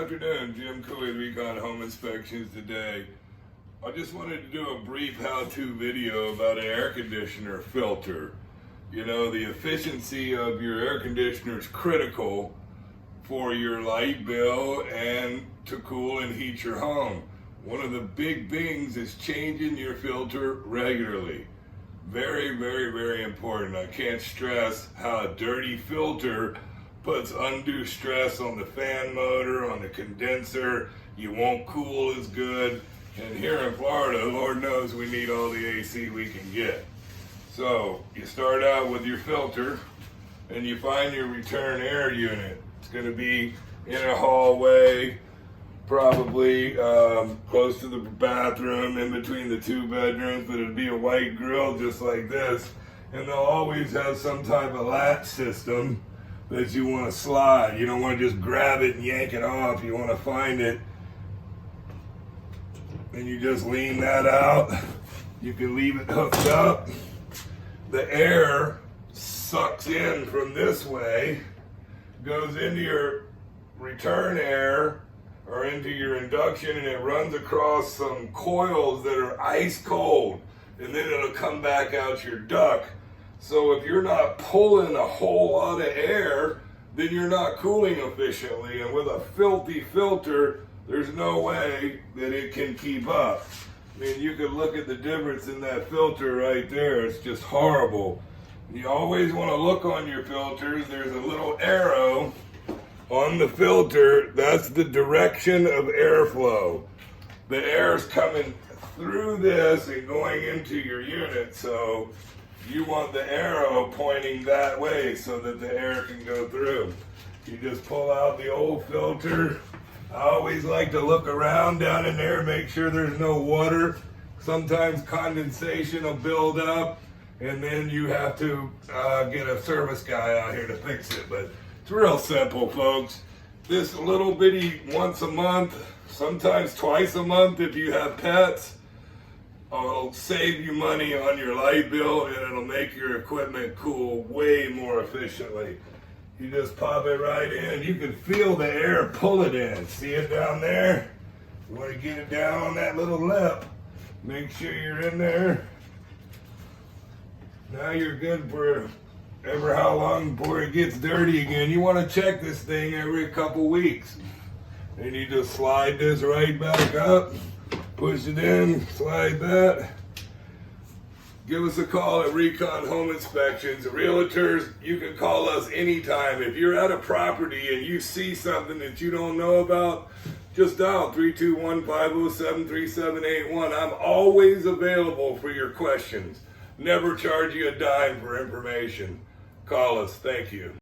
afternoon. Jim Cooley with Recon Home Inspections today. I just wanted to do a brief how-to video about an air conditioner filter. You know, the efficiency of your air conditioner is critical for your light bill and to cool and heat your home. One of the big things is changing your filter regularly. Very, very, very important. I can't stress how a dirty filter puts undue stress on the fan motor, on the condenser. You won't cool as good. And here in Florida, Lord knows we need all the AC we can get. So you start out with your filter and you find your return air unit. It's going to be in a hallway, probably close to the bathroom, in between the two bedrooms, but it'd be a white grill just like this. And they'll always have some type of latch system that you want to slide. You don't want to just grab it and yank it off. You want to find it and you just lean that out. You can leave it hooked up. The air sucks in from this way, goes into your return air or into your induction, and it runs across some coils that are ice cold, and then it'll come back out your duct. So if you're not pulling a whole lot of air, then you're not cooling efficiently. And with a filthy filter, there's no way that it can keep up. I mean, you could look at the difference in that filter right there. It's just horrible. You always want to look on your filters. There's a little arrow on the filter. That's the direction of airflow. The air is coming through this and going into your unit, so you want the arrow pointing that way so that the air can go through. You just pull out the old filter. I always like to look around down in there, make sure there's no water. Sometimes condensation will build up, and then you have to get a service guy out here to fix it. But it's real simple, folks. This little bitty once a month, sometimes twice a month if you have pets, will save you money on your light bill, and it'll make your equipment cool way more efficiently. You just pop it right in. You can feel the air pull it in. See it down there? You want to get it down on that little lip. Make sure you're in there. Now you're good for ever how long before it gets dirty again. You want to check this thing every couple weeks. And you just slide this right back up. Push it in, slide that. Give us a call at Recon Home Inspections. Realtors, you can call us anytime. If you're at a property and you see something that you don't know about, just dial 321-507-3781. I'm always available for your questions. Never charge you a dime for information. Call us. Thank you.